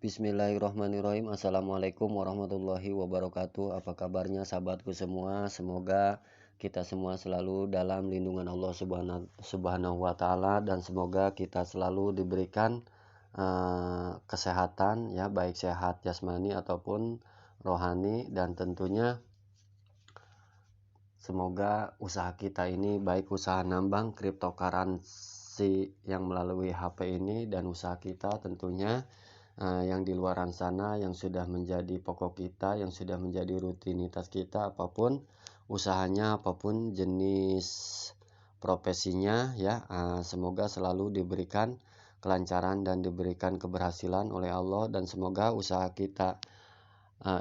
Bismillahirrahmanirrahim. Assalamualaikum warahmatullahi wabarakatuh. Apa kabarnya sahabatku semua? Semoga kita semua selalu dalam lindungan Allah Subhanahu wa taala, dan semoga kita selalu diberikan kesehatan ya, baik sehat jasmani ataupun rohani, dan tentunya semoga usaha kita ini, baik usaha nambang cryptocurrency yang melalui HP ini, dan usaha kita tentunya yang di luaran sana yang sudah menjadi pokok kita, yang sudah menjadi rutinitas kita, apapun usahanya, apapun jenis profesinya ya, semoga selalu diberikan kelancaran dan diberikan keberhasilan oleh Allah, dan semoga usaha kita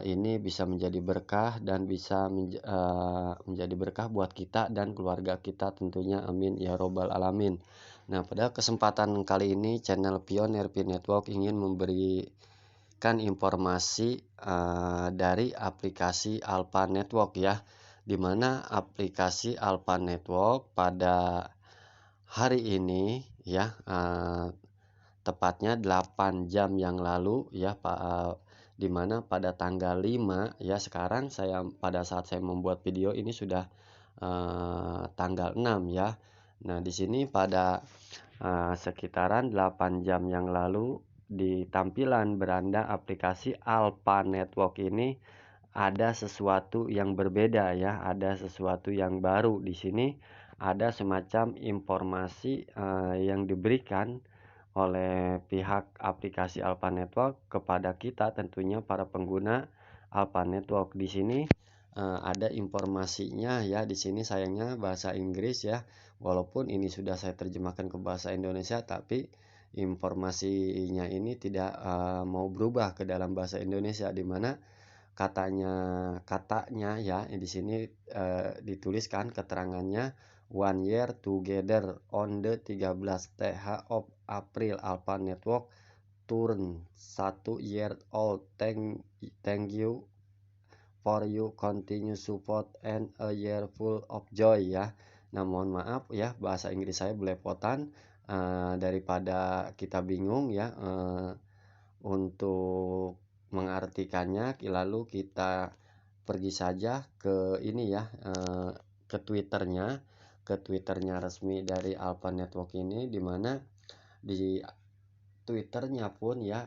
ini bisa menjadi berkah dan bisa menjadi berkah buat kita dan keluarga kita tentunya, amin ya robbal alamin. Nah, pada kesempatan kali ini channel Pioneer P Network ingin memberikan informasi dari aplikasi Alpha Network ya, dimana aplikasi Alpha Network pada hari ini ya, tepatnya 8 jam yang lalu ya, dimana pada tanggal 5 ya, sekarang pada saat saya membuat video ini sudah tanggal 6 ya. Nah, di sini pada sekitaran 8 jam yang lalu, di tampilan beranda aplikasi Alpha Network ini ada sesuatu yang berbeda ya, ada sesuatu yang baru. Di sini ada semacam informasi yang diberikan oleh pihak aplikasi Alpha Network kepada kita, tentunya para pengguna Alpha Network. Di sini ada informasinya ya. Di sini sayangnya bahasa Inggris ya. Walaupun ini sudah saya terjemahkan ke bahasa Indonesia, tapi informasinya ini tidak mau berubah ke dalam bahasa Indonesia, di mana katanya ya di sini dituliskan keterangannya, 1 year together on the 13 TH of April, Alpha Network turn 1 year old. Thank you for you continue support and a year full of joy ya. Nah, mohon maaf ya, bahasa Inggris saya belepotan, daripada kita bingung ya untuk mengartikannya, lalu kita pergi saja ke ini ya, ke Twitternya resmi dari Alpha Network ini, dimana di Twitternya pun ya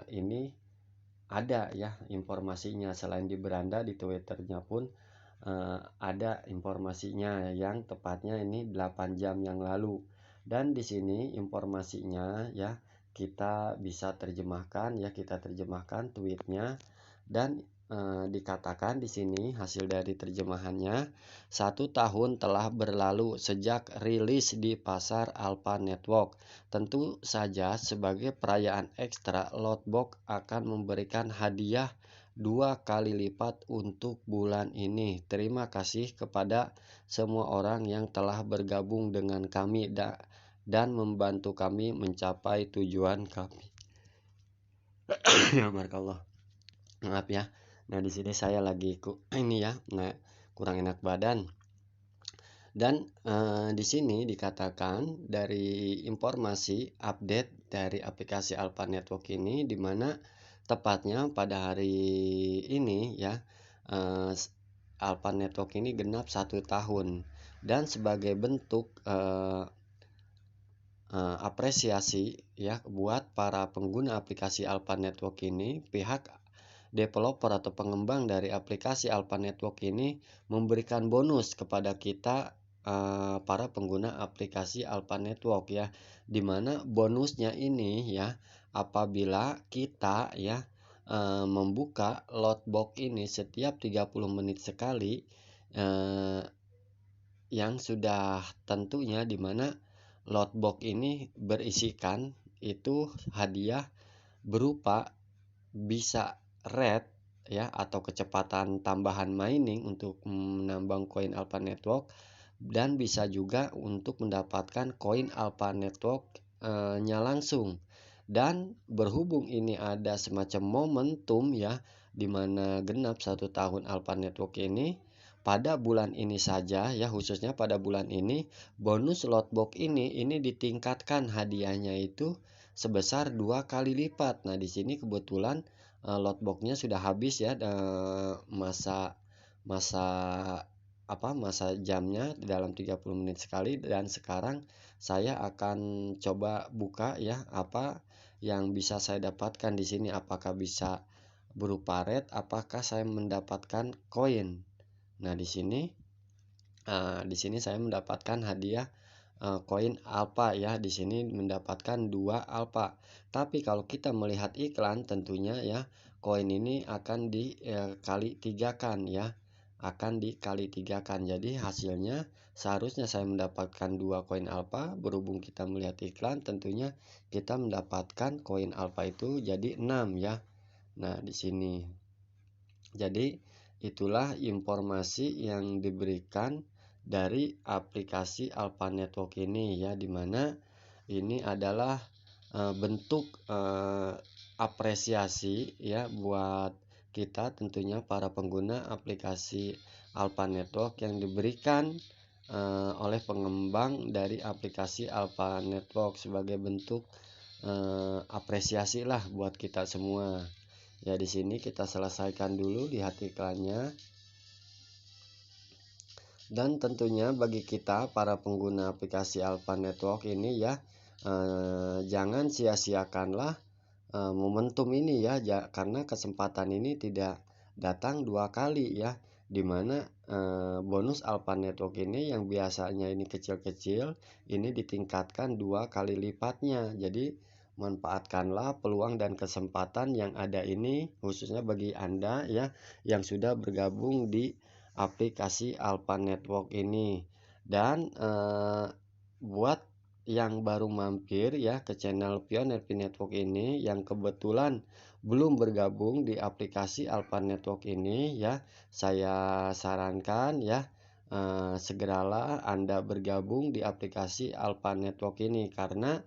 ini ada ya informasinya. Selain di beranda, di Twitternya pun ada informasinya, yang tepatnya ini 8 jam yang lalu. Dan di sini informasinya ya, kita bisa terjemahkan ya, kita terjemahkan tweetnya, dan dikatakan di sini hasil dari terjemahannya, 1 tahun telah berlalu sejak rilis di pasar Alpha Network. Tentu saja sebagai perayaan ekstra, Lootbox akan memberikan hadiah 2 kali lipat untuk bulan ini. Terima kasih kepada semua orang yang telah bergabung dengan kami dan membantu kami mencapai tujuan kami. Ya, barakallah. Maaf ya. Nah, di sini saya lagi ini ya, nah, kurang enak badan. Dan di sini dikatakan dari informasi update dari aplikasi Alpha Network ini, di mana tepatnya pada hari ini ya, Alpha Network ini genap 1 tahun, dan sebagai bentuk apresiasi ya buat para pengguna aplikasi Alpha Network ini, pihak developer atau pengembang dari aplikasi Alpha Network ini memberikan bonus kepada kita para pengguna aplikasi Alpha Network ya, dimana bonusnya ini ya, apabila kita ya membuka Lootbox ini setiap 30 menit sekali, yang sudah tentunya, dimana Lootbox ini berisikan itu hadiah berupa bisa rate ya, atau kecepatan tambahan mining untuk menambang koin Alpha Network, dan bisa juga untuk mendapatkan koin Alpha Network nya langsung. Dan berhubung ini ada semacam momentum ya, dimana genap 1 tahun Alpha Network ini, pada bulan ini saja ya, khususnya pada bulan ini, bonus Lootbox ini ditingkatkan hadiahnya itu sebesar 2 kali lipat. Nah, di sini kebetulan loadbox-nya sudah habis ya, masa masa masa jamnya dalam 30 menit sekali, dan sekarang saya akan coba buka ya, apa yang bisa saya dapatkan di sini. Apakah bisa berupa red, apakah saya mendapatkan koin. Nah, di sini saya mendapatkan hadiah koin alpha ya. Di sini mendapatkan 2 alpha. Tapi kalau kita melihat iklan, tentunya ya koin ini akan dikali tigakan ya. Akan dikali tigakan. Jadi hasilnya seharusnya saya mendapatkan 2 koin alpha. Berhubung kita melihat iklan, tentunya kita mendapatkan koin alpha itu jadi 6 ya. Nah, di sini. Jadi itulah informasi yang diberikan dari aplikasi Alpha Network ini ya, dimana ini adalah bentuk apresiasi ya buat kita, tentunya para pengguna aplikasi Alpha Network, yang diberikan oleh pengembang dari aplikasi Alpha Network sebagai bentuk apresiasi lah buat kita semua. Ya, di sini kita selesaikan dulu lihat iklannya. Dan tentunya bagi kita para pengguna aplikasi Alpha Network ini ya, jangan sia-siakanlah momentum ini ya, karena kesempatan ini tidak datang 2 kali ya, dimana bonus Alpha Network ini yang biasanya ini kecil-kecil, ini ditingkatkan 2 kali lipatnya. Jadi manfaatkanlah peluang dan kesempatan yang ada ini, khususnya bagi Anda ya yang sudah bergabung di aplikasi Alpha Network ini. Dan buat yang baru mampir ya ke channel Pioneer Pi Network ini, yang kebetulan belum bergabung di aplikasi Alpha Network ini ya, saya sarankan ya segeralah Anda bergabung di aplikasi Alpha Network ini, karena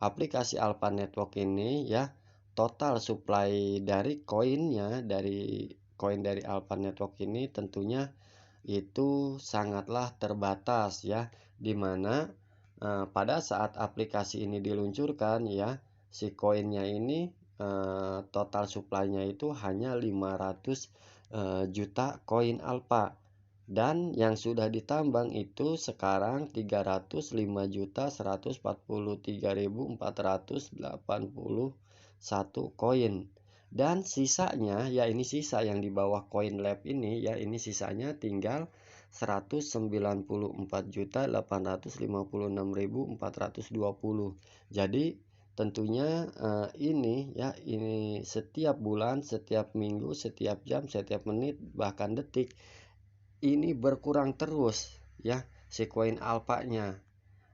aplikasi Alpha Network ini ya, total supply dari koinnya, dari koin dari Alpha Network ini tentunya itu sangatlah terbatas ya, dimana pada saat aplikasi ini diluncurkan ya, si koinnya ini total supply-nya itu hanya 500 juta koin alpha, dan yang sudah ditambang itu sekarang 305.143.481 koin. Dan sisanya ya, ini sisa yang di bawah koin lab ini ya, ini sisanya tinggal 194.856.420. Jadi tentunya ini ya, ini setiap bulan, setiap minggu, setiap jam, setiap menit, bahkan detik ini berkurang terus ya si koin alpanya.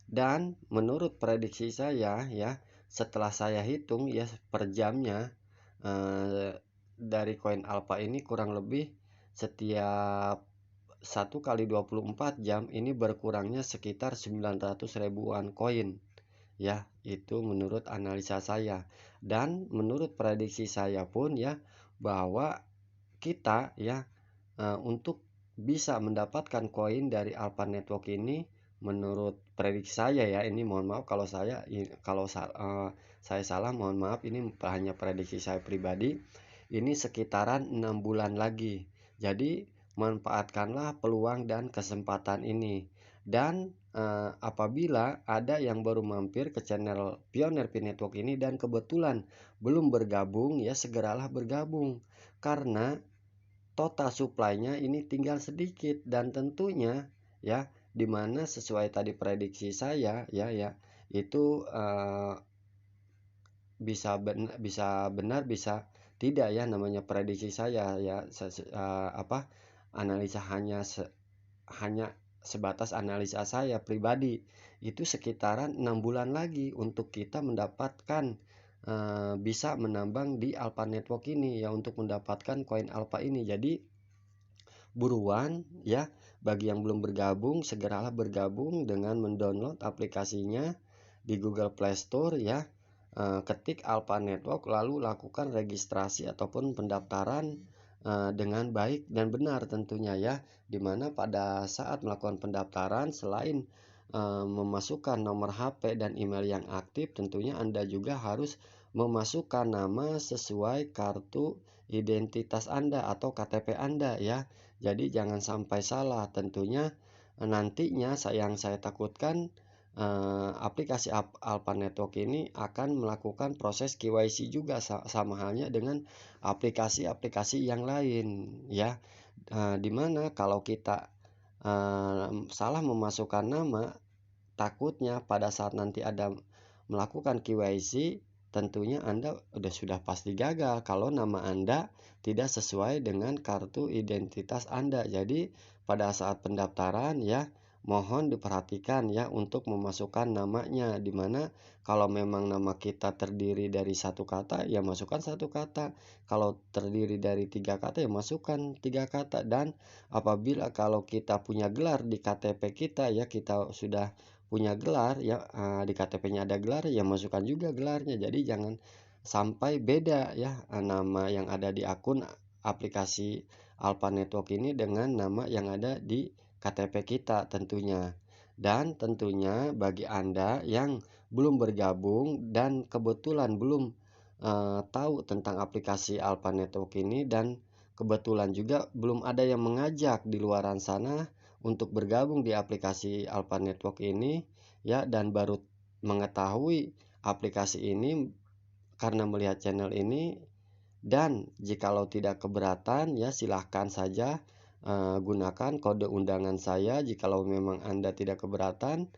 Dan menurut prediksi saya ya, setelah saya hitung ya per jamnya, dari koin alpha ini kurang lebih setiap 1 kali 24 jam ini berkurangnya sekitar 900 ribuan koin ya. Itu menurut analisa saya, dan menurut prediksi saya pun ya, bahwa kita ya untuk bisa mendapatkan koin dari Alpha Network ini, menurut prediksi saya ya, ini mohon maaf kalau saya salah, mohon maaf, ini hanya prediksi saya pribadi, ini sekitaran 6 bulan lagi. Jadi manfaatkanlah peluang dan kesempatan ini. Dan apabila ada yang baru mampir ke channel Pioneer Pi Network ini dan kebetulan belum bergabung ya, segeralah bergabung, karena total supply-nya ini tinggal sedikit. Dan tentunya ya, dimana sesuai tadi prediksi saya ya, itu bisa benar bisa tidak ya, namanya prediksi saya ya, analisa hanya sebatas analisa saya pribadi. Itu sekitaran 6 bulan lagi untuk kita mendapatkan bisa menambang di Alpha Network ini ya, untuk mendapatkan koin Alpha ini. Jadi buruan ya, bagi yang belum bergabung, segeralah bergabung dengan mendownload aplikasinya di Google Play Store ya. Ketik Alpha Network, lalu lakukan registrasi ataupun pendaftaran dengan baik dan benar tentunya ya, dimana pada saat melakukan pendaftaran, selain memasukkan nomor HP dan email yang aktif, tentunya Anda juga harus memasukkan nama sesuai kartu identitas Anda atau KTP Anda ya. Jadi jangan sampai salah. Tentunya nantinya yang saya takutkan aplikasi Alpa Network ini akan melakukan proses KYC juga sama halnya dengan aplikasi-aplikasi yang lain ya. Di mana kalau kita salah memasukkan nama, takutnya pada saat nanti Anda melakukan KYC, tentunya Anda sudah pasti gagal kalau nama Anda tidak sesuai dengan kartu identitas Anda. Jadi pada saat pendaftaran ya, mohon diperhatikan ya untuk memasukkan namanya, di mana kalau memang nama kita terdiri dari satu kata ya masukkan satu kata, kalau terdiri dari tiga kata ya masukkan tiga kata, dan apabila kalau kita punya gelar di KTP kita ya, kita sudah punya gelar ya, di KTP-nya ada gelar ya masukkan juga gelarnya. Jadi jangan sampai beda ya, nama yang ada di akun aplikasi Alpa Network ini dengan nama yang ada di KTP kita tentunya. Dan tentunya bagi Anda yang belum bergabung dan kebetulan belum tahu tentang aplikasi Alpa Network ini, dan kebetulan juga belum ada yang mengajak di luaran sana untuk bergabung di aplikasi Alpa Network ini ya, dan baru mengetahui aplikasi ini karena melihat channel ini, dan jikalau tidak keberatan ya silahkan saja gunakan kode undangan saya. Jikalau memang Anda tidak keberatan,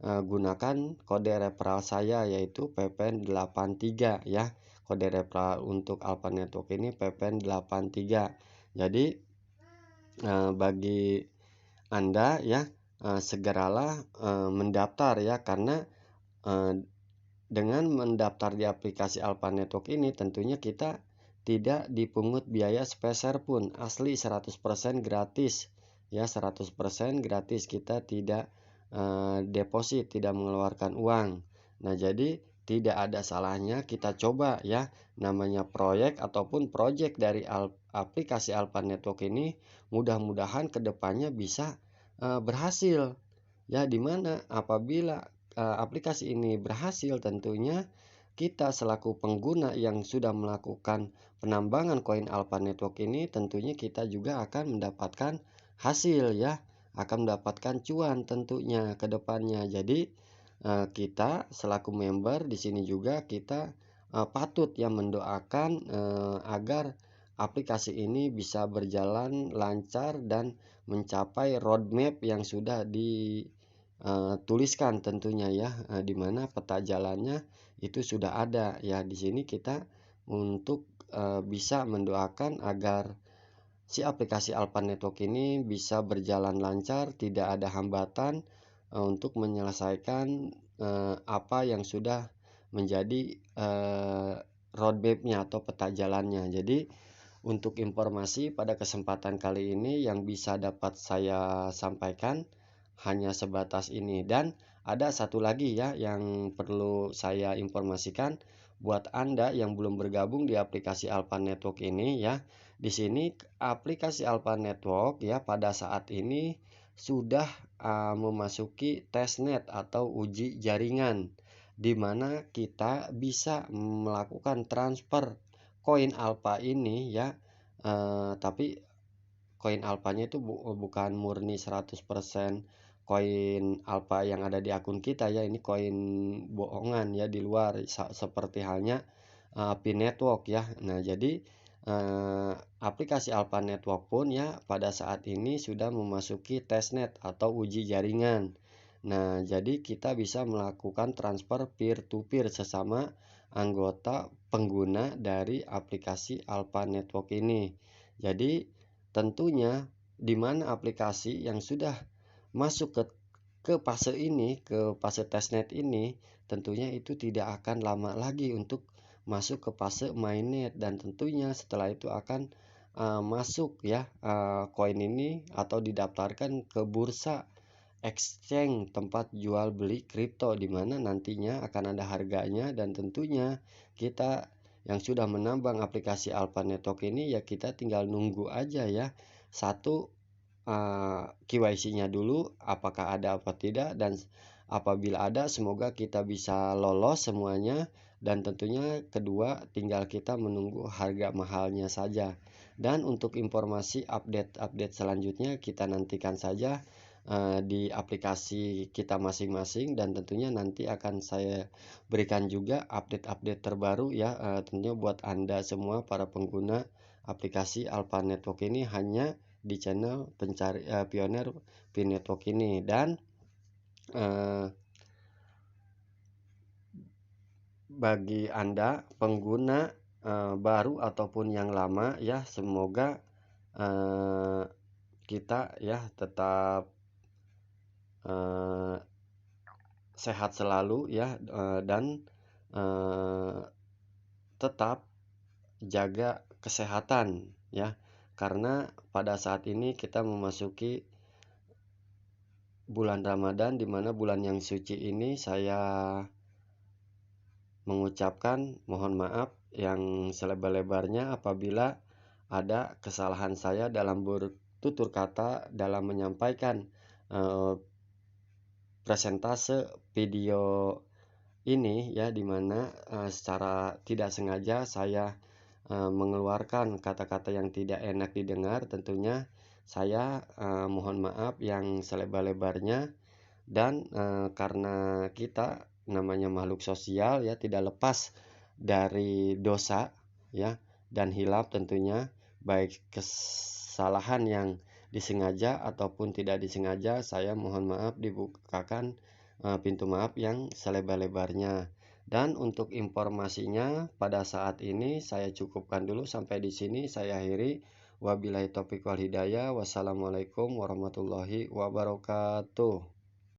gunakan kode referral saya yaitu PPN83 ya. Kode referral untuk Alpa Network ini PPN83. Jadi bagi Anda ya, segeralah mendaftar ya, karena dengan mendaftar di aplikasi Alpa Network ini tentunya kita tidak dipungut biaya sepeser pun, asli 100% gratis ya, 100% gratis, kita tidak deposit, tidak mengeluarkan uang. Nah, jadi tidak ada salahnya kita coba ya, namanya proyek ataupun project dari aplikasi Alpa Network ini, mudah-mudahan kedepannya bisa berhasil ya, dimana apabila aplikasi ini berhasil, tentunya kita selaku pengguna yang sudah melakukan penambangan koin Alpa Network ini, tentunya kita juga akan mendapatkan hasil ya, akan mendapatkan cuan tentunya ke depannya. Jadi kita selaku member di sini juga kita patut ya mendoakan agar aplikasi ini bisa berjalan lancar dan mencapai roadmap yang sudah tuliskan tentunya ya, di mana peta jalannya itu sudah ada ya. Di sini kita untuk bisa mendoakan agar si aplikasi Alpa Network ini bisa berjalan lancar, tidak ada hambatan untuk menyelesaikan apa yang sudah menjadi roadmap-nya atau peta jalannya. Jadi untuk informasi pada kesempatan kali ini yang bisa dapat saya sampaikan hanya sebatas ini, dan ada satu lagi ya yang perlu saya informasikan buat Anda yang belum bergabung di aplikasi Alpa Network ini ya. Di sini aplikasi Alpa Network ya pada saat ini sudah memasuki testnet atau uji jaringan, di mana kita bisa melakukan transfer koin Alpa ini ya, tapi koin Alpanya itu bukan murni 100% koin Alpa yang ada di akun kita ya, ini koin bohongan ya di luar, seperti halnya Pi Network ya. Nah, jadi aplikasi Alpa Network pun ya pada saat ini sudah memasuki testnet atau uji jaringan. Nah, jadi kita bisa melakukan transfer peer to peer sesama anggota pengguna dari aplikasi Alpa Network ini. Jadi tentunya di mana aplikasi yang sudah masuk ke fase ini, ke fase testnet ini, tentunya itu tidak akan lama lagi untuk masuk ke fase mainnet, dan tentunya setelah itu akan masuk ya koin ini atau didaftarkan ke bursa exchange tempat jual beli kripto, di mana nantinya akan ada harganya, dan tentunya kita yang sudah menambang aplikasi Alpa Network ini ya kita tinggal nunggu aja ya. Satu KYC-nya dulu apakah ada apa tidak, dan apabila ada semoga kita bisa lolos semuanya, dan tentunya kedua tinggal kita menunggu harga mahalnya saja. Dan untuk informasi update-update selanjutnya kita nantikan saja di aplikasi kita masing-masing, dan tentunya nanti akan saya berikan juga update-update terbaru ya, tentunya buat Anda semua para pengguna aplikasi Alpha Network ini hanya di channel pencari Pioneer Pi Network ini. Dan bagi Anda pengguna baru ataupun yang lama ya, semoga kita ya tetap sehat selalu ya, dan tetap jaga kesehatan ya, karena pada saat ini kita memasuki bulan Ramadan, di mana bulan yang suci ini saya mengucapkan mohon maaf yang selebar-lebarnya apabila ada kesalahan saya dalam bertutur kata dalam menyampaikan presentase video ini ya, dimana secara tidak sengaja saya mengeluarkan kata-kata yang tidak enak didengar. Tentunya saya mohon maaf yang selebar-lebarnya, dan karena kita namanya makhluk sosial ya, tidak lepas dari dosa ya dan hilaf tentunya, baik kesalahan yang disengaja ataupun tidak disengaja. Saya mohon maaf, dibukakan pintu maaf yang selebar-lebarnya. Dan untuk informasinya pada saat ini saya cukupkan dulu sampai di sini, saya akhiri. Wabillahi taufiq wal hidayah. Wassalamualaikum warahmatullahi wabarakatuh.